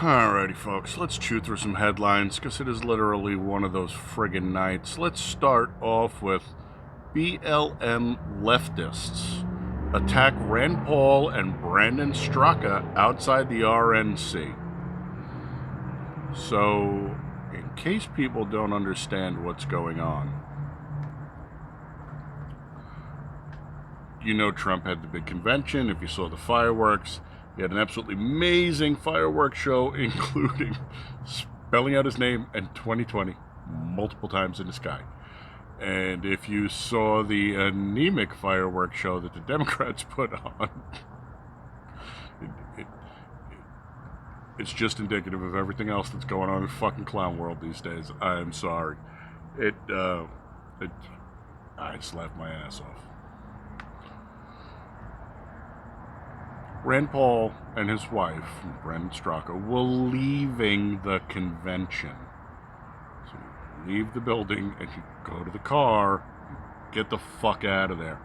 Alrighty, folks, let's chew through some headlines because it is literally one of those friggin' nights. Let's start off with BLM leftists attack Rand Paul and Brandon Straka outside the RNC. So, in case people don't understand what's going on, you know Trump had the big convention. If you saw the fireworks, he had an absolutely amazing fireworks show, including spelling out his name and 2020 multiple times in the sky. And if you saw the anemic fireworks show that the Democrats put on, it's just indicative of everything else that's going on in the fucking clown world these days. I'm sorry. I just laughed my ass off. Rand Paul and his wife, Brandon Straka, were leaving the convention. So you leave the building and you go to the car, get the fuck out of there.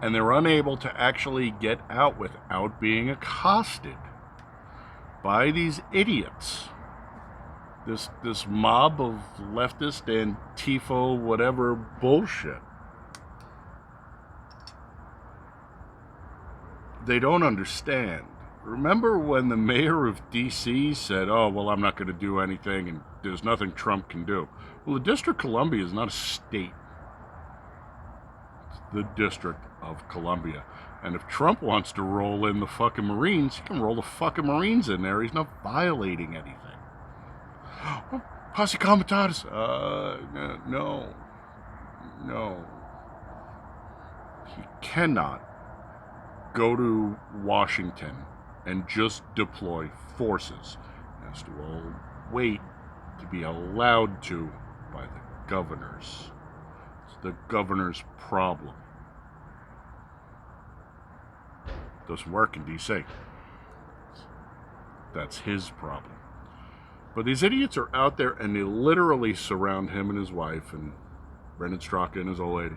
And they're unable to actually get out without being accosted by these idiots. This mob of leftist Antifa whatever bullshit. They don't understand. Remember when the mayor of D.C. said, oh, well, I'm not going to do anything and there's nothing Trump can do. Well, the District of Columbia is not a state. It's the District of Columbia. And if Trump wants to roll in the fucking Marines, he can roll the fucking Marines in there. He's not violating anything. Oh, posse comitatus. No. He cannot go to Washington and just deploy forces. He has to wait to be allowed to by the governors. It's the governor's problem. Doesn't work in D.C. That's his problem. But these idiots are out there and they literally surround him and his wife and Brendan Straka and his old lady.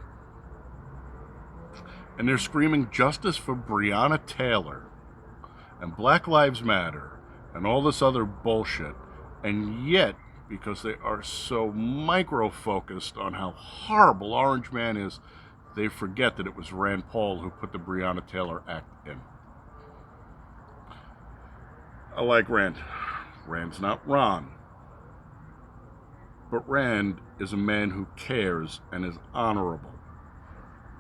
And they're screaming justice for Breonna Taylor and Black Lives Matter and all this other bullshit. And yet, because they are so micro-focused on how horrible Orange Man is, they forget that it was Rand Paul who put the Breonna Taylor Act in. I like Rand. Rand's not Ron. But Rand is a man who cares and is honorable.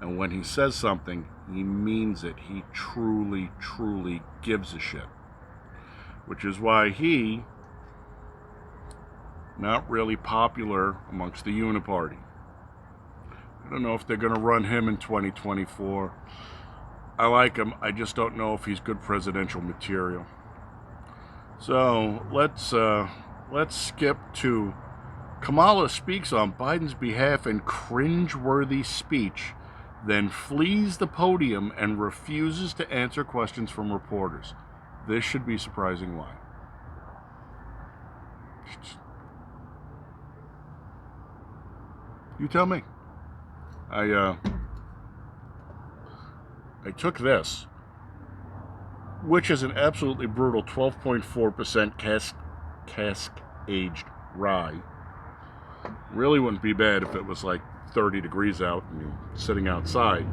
And when he says something, he means it. He truly, truly gives a shit. Which is why he, not really popular amongst the Uniparty. I don't know if they're going to run him in 2024. I like him. I just don't know if he's good presidential material. So let's skip to Kamala speaks on Biden's behalf in cringe-worthy speech, then flees the podium and refuses to answer questions from reporters. This should be surprising why. You tell me. I took this, which is an absolutely brutal 12.4% cask-aged rye. Really wouldn't be bad if it was like 30 degrees out and you're sitting outside.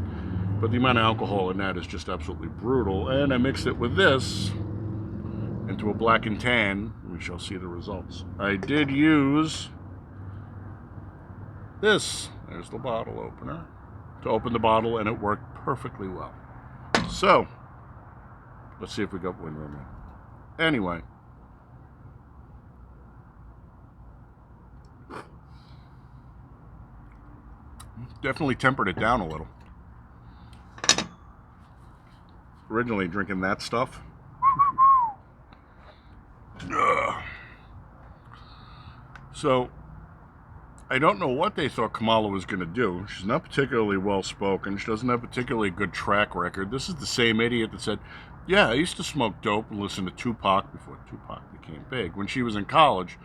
But the amount of alcohol in that is just absolutely brutal. And I mixed it with this into a black and tan. We shall see the results. I did use this. There's the bottle opener to open the bottle, and it worked perfectly well. So, let's see if we got wind room in. Anyway. Definitely tempered it down a little. Originally drinking that stuff. So, I don't know what they thought Kamala was going to do. She's not particularly well-spoken. She doesn't have a particularly good track record. This is the same idiot that said, yeah, I used to smoke dope and listen to Tupac before Tupac became big when she was in college.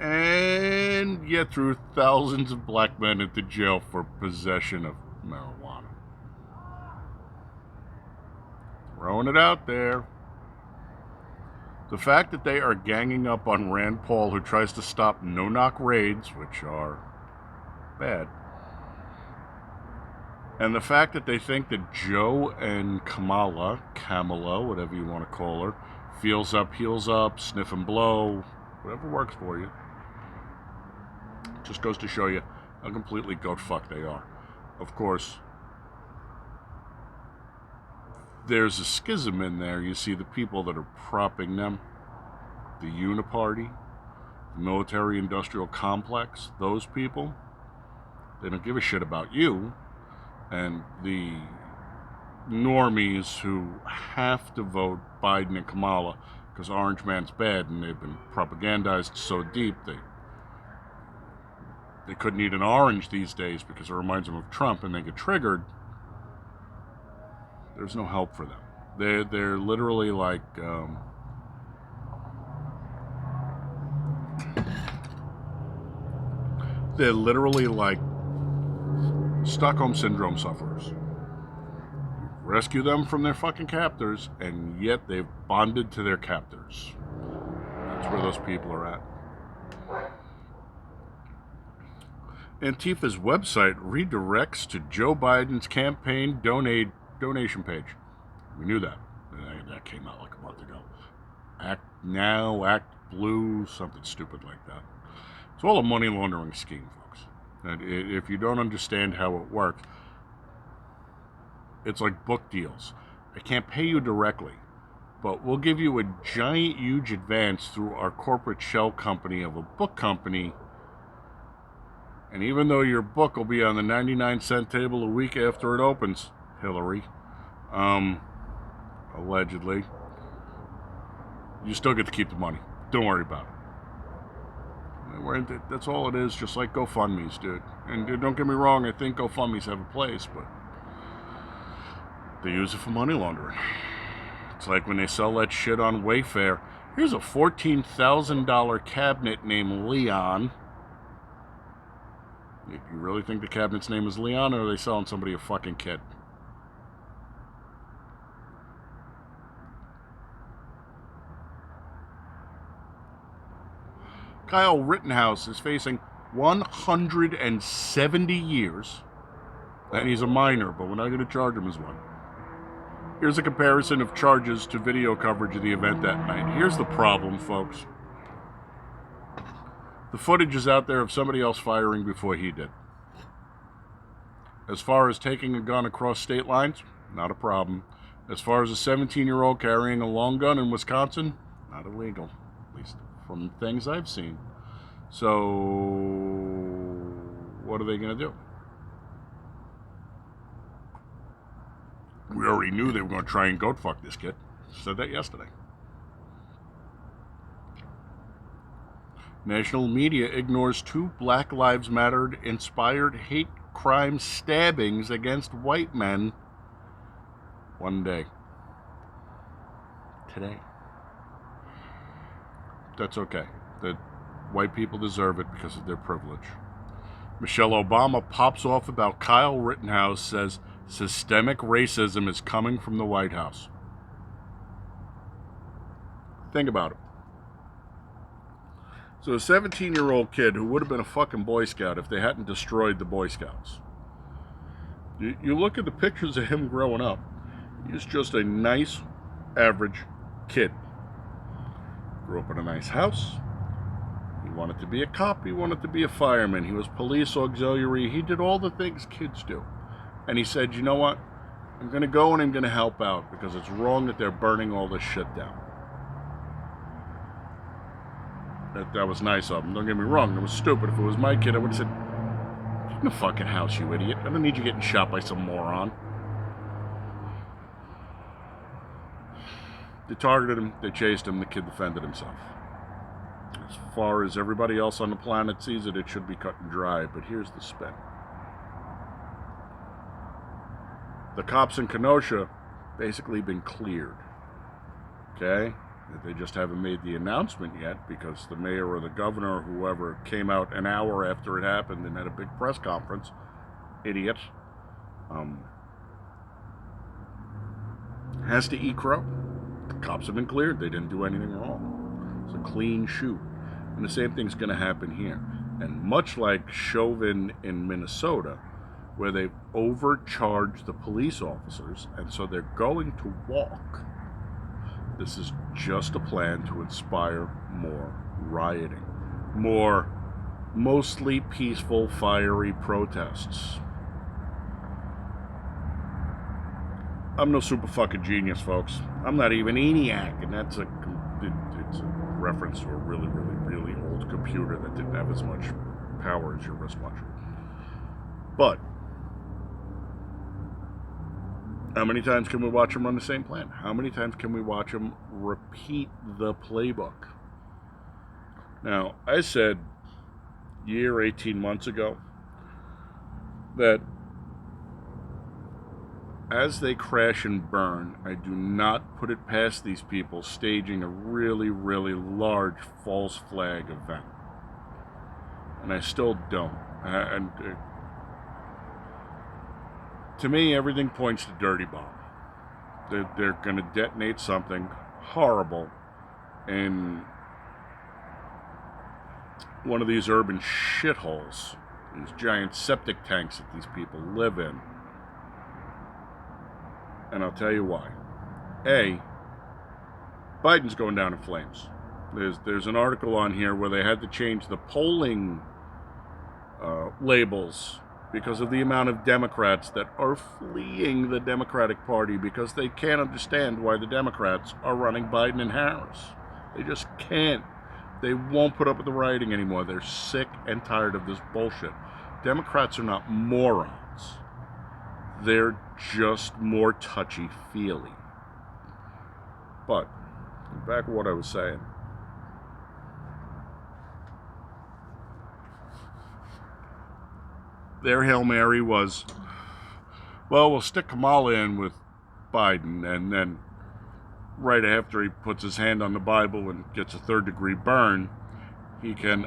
And yet threw thousands of black men into jail for possession of marijuana. Throwing it out there. The fact that they are ganging up on Rand Paul, who tries to stop no-knock raids, which are bad, and the fact that they think that Joe and Kamala, whatever you want to call her, feels up, heels up, sniff and blow, whatever works for you, just goes to show you how completely goat fuck they are. Of course, there's a schism in there. You see the people that are propping them, the Uniparty, the military-industrial complex, those people, they don't give a shit about you. And the normies who have to vote Biden and Kamala because Orange Man's bad and they've been propagandized so deep they couldn't eat an orange these days because it reminds them of Trump and they get triggered. There's no help for them. They're literally like Stockholm Syndrome sufferers. Rescue them from their fucking captors, and yet they've bonded to their captors. That's where those people are at. Antifa's website redirects to Joe Biden's campaign donation page. We knew that. That came out like a month ago. Act Now, Act Blue, something stupid like that. It's all a money laundering scheme, folks. And if you don't understand how it works, it's like book deals. I can't pay you directly, but we'll give you a giant, huge advance through our corporate shell company of a book company. And even though your book will be on the 99-cent table a week after it opens, Hillary, allegedly, you still get to keep the money. Don't worry about it. That's all it is, just like GoFundMe's, dude. And don't get me wrong, I think GoFundMe's have a place, but they use it for money laundering. It's like when they sell that shit on Wayfair. Here's a $14,000 cabinet named Leon. You really think the cabinet's name is Leon, or are they selling somebody a fucking kit? Kyle Rittenhouse is facing 170 years, and he's a minor, but we're not going to charge him as one. Here's a comparison of charges to video coverage of the event that night. Here's the problem, folks. The footage is out there of somebody else firing before he did. As far as taking a gun across state lines, not a problem. As far as a 17-year-old carrying a long gun in Wisconsin, not illegal, at least from things I've seen. So, what are they going to do? We already knew they were going to try and goat fuck this kid. Said that yesterday. National media ignores 2 Black Lives Matter inspired hate crime stabbings against white men one day. Today. That's okay. The white people deserve it because of their privilege. Michelle Obama pops off about Kyle Rittenhouse, says systemic racism is coming from the White House. Think about it. So a 17-year-old kid who would have been a fucking Boy Scout if they hadn't destroyed the Boy Scouts. You look at the pictures of him growing up, he's just a nice, average kid. Grew up in a nice house. He wanted to be a cop. He wanted to be a fireman. He was police auxiliary. He did all the things kids do. And he said, you know what? I'm going to go and I'm going to help out because it's wrong that they're burning all this shit down. That was nice of him. Don't get me wrong. It was stupid. If it was my kid, I would have said, get in the fucking house, you idiot. I don't need you getting shot by some moron. They targeted him. They chased him. The kid defended himself. As far as everybody else on the planet sees it, it should be cut and dry. But here's the spin. The cops in Kenosha basically been cleared. Okay? They just haven't made the announcement yet because the mayor or the governor or whoever came out an hour after it happened and had a big press conference. Idiot. Has to eat crow. Cops have been cleared. They didn't do anything wrong. It's a clean shoot. And the same thing's going to happen here. And much like Chauvin in Minnesota, where they've overcharged the police officers, and so they're going to walk, this is just a plan to inspire more rioting, more mostly peaceful, fiery protests. I'm no super fucking genius, folks. I'm not even ENIAC, and it's a reference to a really, really, really old computer that didn't have as much power as your wristwatch. But how many times can we watch them run the same plan? How many times can we watch them repeat the playbook? Now, I said a year, 18 months ago, that as they crash and burn, I do not put it past these people staging a really, really large false flag event. And I still don't. To me, everything points to Dirty Bomb. They're going to detonate something horrible in one of these urban shitholes, these giant septic tanks that these people live in. And I'll tell you why. A, Biden's going down in flames. There's an article on here where they had to change the polling labels because of the amount of Democrats that are fleeing the Democratic Party because they can't understand why the Democrats are running Biden and Harris. They just can't. They won't put up with the rioting anymore. They're sick and tired of this bullshit. Democrats are not morons. They're just more touchy-feely. But, back to what I was saying. Their Hail Mary was, well, we'll stick Kamala in with Biden, and then right after he puts his hand on the Bible and gets a third-degree burn, he can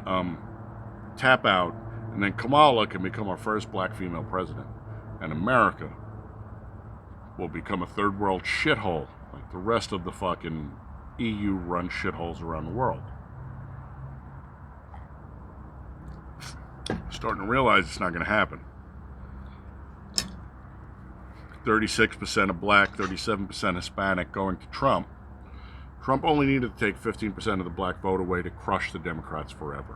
tap out, and then Kamala can become our first black female president. And America will become a third world shithole like the rest of the fucking EU-run shitholes around the world. Starting to realize it's not going to happen. 36% of black, 37% Hispanic going to Trump. Trump only needed to take 15% of the black vote away to crush the Democrats forever.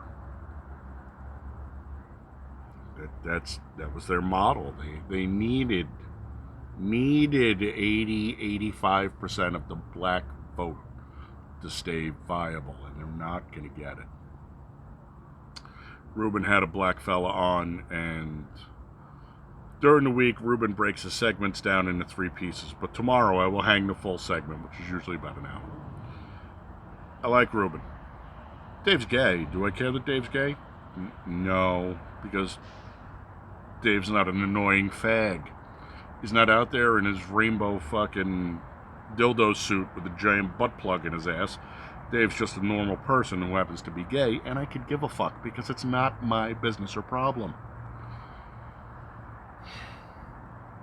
That was their model. They needed 80-85% of the black vote to stay viable, and they're not going to get it. Ruben had a black fella on, and during the week, Ruben breaks his segments down into 3 pieces. But tomorrow, I will hang the full segment, which is usually about an hour. I like Ruben. Dave's gay. Do I care that Dave's gay? No, because Dave's not an annoying fag. He's not out there in his rainbow fucking dildo suit with a giant butt plug in his ass. Dave's just a normal person who happens to be gay, and I could give a fuck because it's not my business or problem.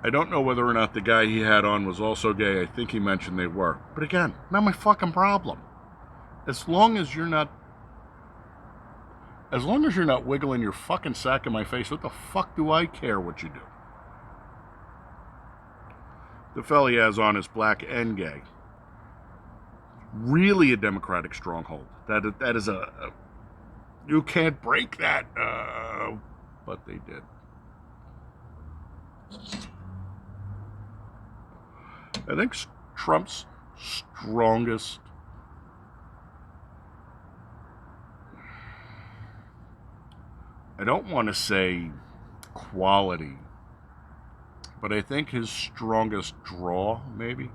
I don't know whether or not the guy he had on was also gay. I think he mentioned they were. But again, not my fucking problem. As long as you're not wiggling your fucking sack in my face, what the fuck do I care what you do? The fella he has on is black and gay. Really a Democratic stronghold. That is a you can't break that. But they did. I think Trump's strongest I don't want to say quality, but I think his strongest draw, maybe,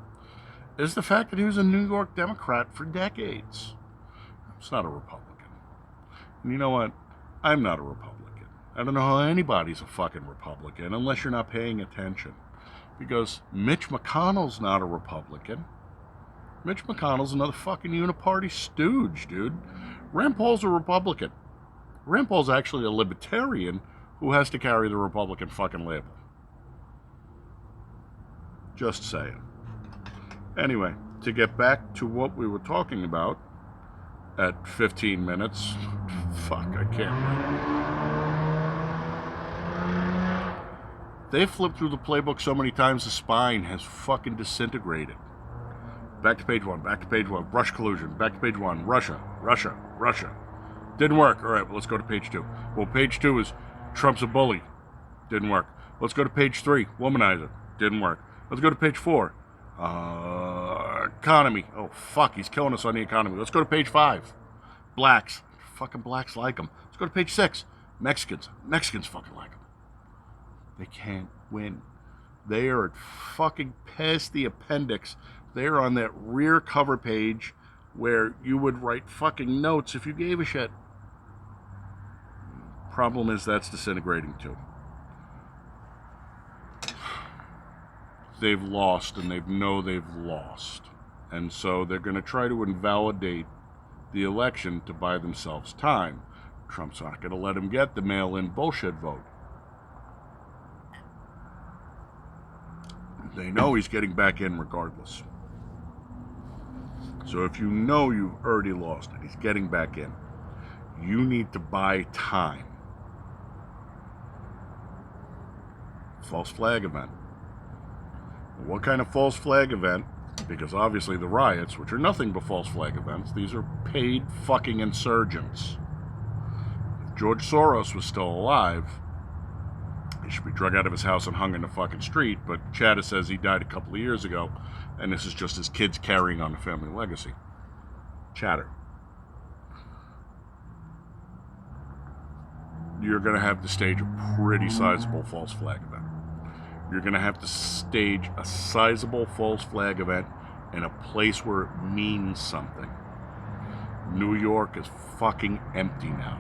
is the fact that he was a New York Democrat for decades. He's not a Republican. And you know what? I'm not a Republican. I don't know how anybody's a fucking Republican unless you're not paying attention. Because Mitch McConnell's not a Republican. Mitch McConnell's another fucking uniparty stooge, dude. Rand Paul's a Republican. Rand Paul's actually a libertarian who has to carry the Republican fucking label. Just saying. Anyway, to get back to what we were talking about at 15 minutes, fuck, I can't. They flipped through the playbook so many times the spine has fucking disintegrated. Back to page 1, back to page 1, Rush collusion, back to page 1, Russia. Didn't work. All right, well, let's go to page 2. Well, page 2 is Trump's a bully. Didn't work. Let's go to page 3, womanizer. Didn't work. Let's go to page 4, economy. Oh, fuck, he's killing us on the economy. Let's go to page 5, blacks. Fucking blacks like him. Let's go to page 6, Mexicans. Mexicans fucking like him. They can't win. They are fucking past the appendix. They're on that rear cover page where you would write fucking notes if you gave a shit. Problem is that's disintegrating too. They've lost, and they know they've lost. And so they're going to try to invalidate the election to buy themselves time. Trump's not going to let them get the mail-in bullshit vote. They know he's getting back in regardless. So if you know you've already lost and he's getting back in, you need to buy time. False flag event. What kind of false flag event? Because obviously the riots, which are nothing but false flag events, these are paid fucking insurgents. If George Soros was still alive, he should be drug out of his house and hung in the fucking street, but Chatter says he died a couple of years ago, and this is just his kids carrying on the family legacy. Chatter. You're going to have to stage a pretty sizable false flag event. You're going to have to stage a sizable false flag event in a place where it means something. New York is fucking empty now.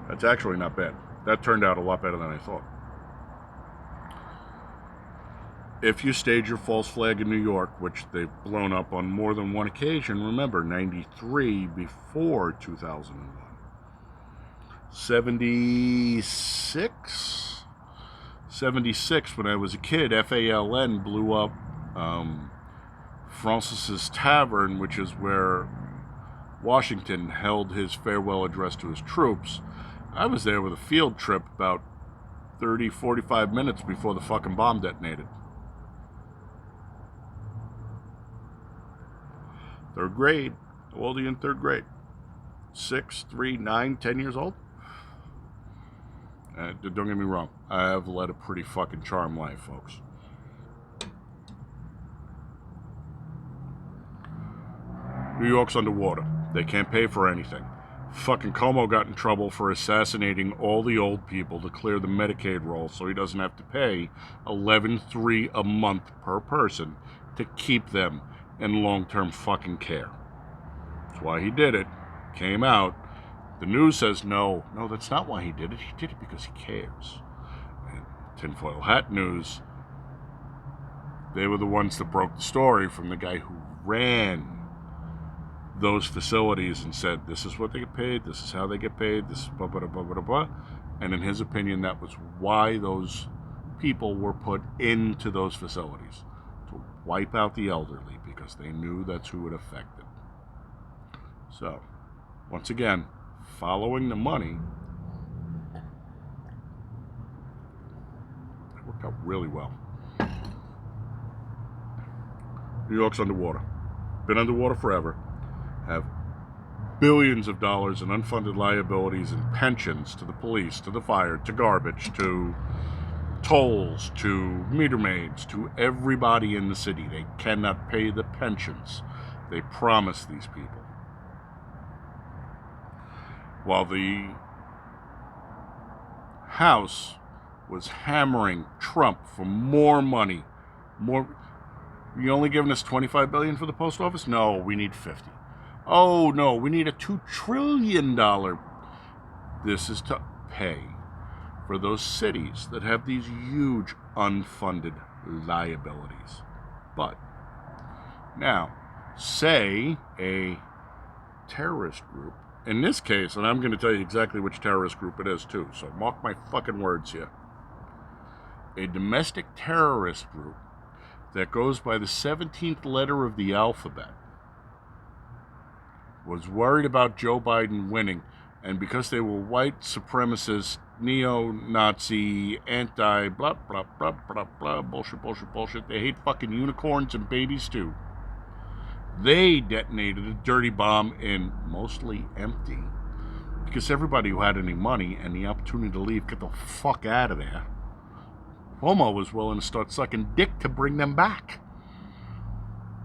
That's actually not bad. That turned out a lot better than I thought. If you stage your false flag in New York, which they've blown up on more than one occasion, remember, 93 before 2001. 76, when I was a kid, FALN blew up Francis's Tavern, which is where Washington held his farewell address to his troops. I was there with a field trip about 30, 45 minutes before the fucking bomb detonated. Third grade. How old are you in third grade? 6, 3, 9, 10 years old? Don't get me wrong. I have led a pretty fucking charmed life, folks. New York's underwater. They can't pay for anything. Fucking Cuomo got in trouble for assassinating all the old people to clear the Medicaid roll so he doesn't have to pay $11,300 a month per person to keep them in long-term fucking care. That's why he did it. Came out. The news says no, that's not why he did it. He did it because he cares. And Tinfoil Hat News, they were the ones that broke the story from the guy who ran those facilities and said, this is what they get paid, this is how they get paid, this is blah, blah, blah, blah, blah. And in his opinion, that was why those people were put into those facilities, to wipe out the elderly, because they knew that's who it affected. So, once again, following the money, it worked out really well. New York's underwater. Been underwater forever. Have billions of dollars in unfunded liabilities and pensions to the police, to the fire, to garbage, to tolls, to meter maids, to everybody in the city. They cannot pay the pensions they promise these people. While the House was hammering Trump for more money, you only giving us $25 billion for the post office? No, we need 50. Oh no, we need a $2 trillion. This is to pay for those cities that have these huge unfunded liabilities. But now, say a terrorist group, in this case, and I'm going to tell you exactly which terrorist group it is too, so mark my fucking words here. a domestic terrorist group that goes by the 17th letter of the alphabet was worried about Joe Biden winning, and because they were white supremacist, neo-Nazi, anti blah blah blah blah blah bullshit, they hate fucking unicorns and babies too. They detonated a dirty bomb in mostly empty, because everybody who had any money and the opportunity to leave, get the fuck out of there. Cuomo was willing to start sucking dick to bring them back.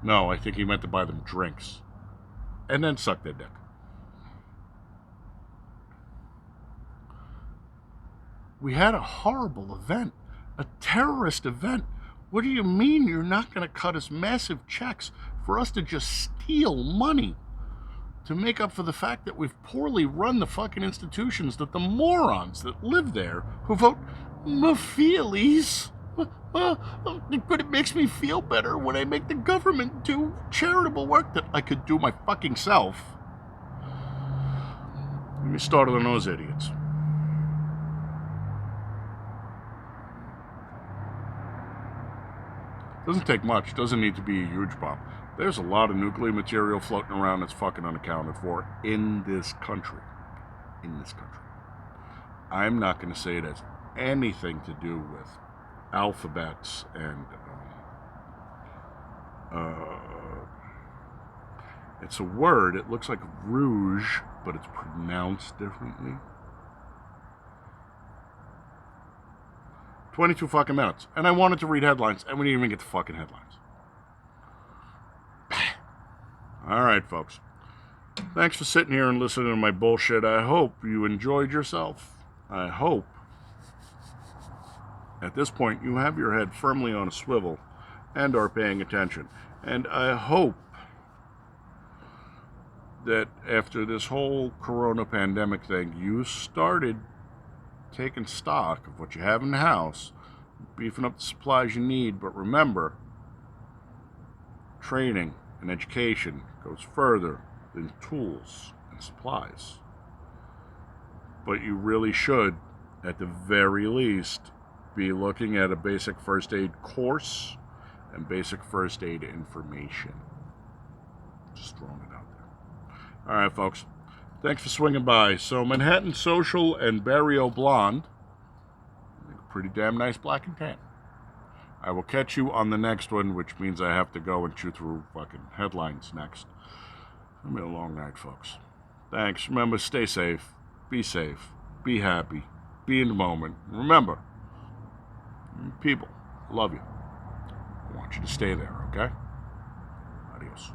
No, I think he meant to buy them drinks and then suck their dick. We had a horrible event, a terrorist event. What do you mean you're not going to cut us massive checks for us to just steal money to make up for the fact that we've poorly run the fucking institutions, that the morons that live there who vote feelies. But it makes me feel better when I make the government do charitable work that I could do my fucking self. Let me start on those idiots. Doesn't take much. Doesn't need to be a huge bomb. There's a lot of nuclear material floating around that's fucking unaccounted for in this country. In this country. I'm not going to say it has anything to do with alphabets and it's a word. It looks like rouge, but it's pronounced differently. 22 fucking minutes. And I wanted to read headlines, and we didn't even get the fucking headlines. All right, folks. Thanks for sitting here and listening to my bullshit. I hope you enjoyed yourself. I hope at this point you have your head firmly on a swivel and are paying attention. And I hope that after this whole corona pandemic thing, you started taking stock of what you have in the house, beefing up the supplies you need. But remember, training and education goes further than tools and supplies. But you really should, at the very least, be looking at a basic first aid course and basic first aid information. Just throwing it out there. All right, folks. Thanks for swinging by. So Manhattan Social and Barrio Blonde, pretty damn nice black and tan. I will catch you on the next one, which means I have to go and chew through fucking headlines next. It's gonna be a long night, folks. Thanks. Remember, stay safe, be happy, be in the moment. Remember, people love you. I want you to stay there, okay? Adios.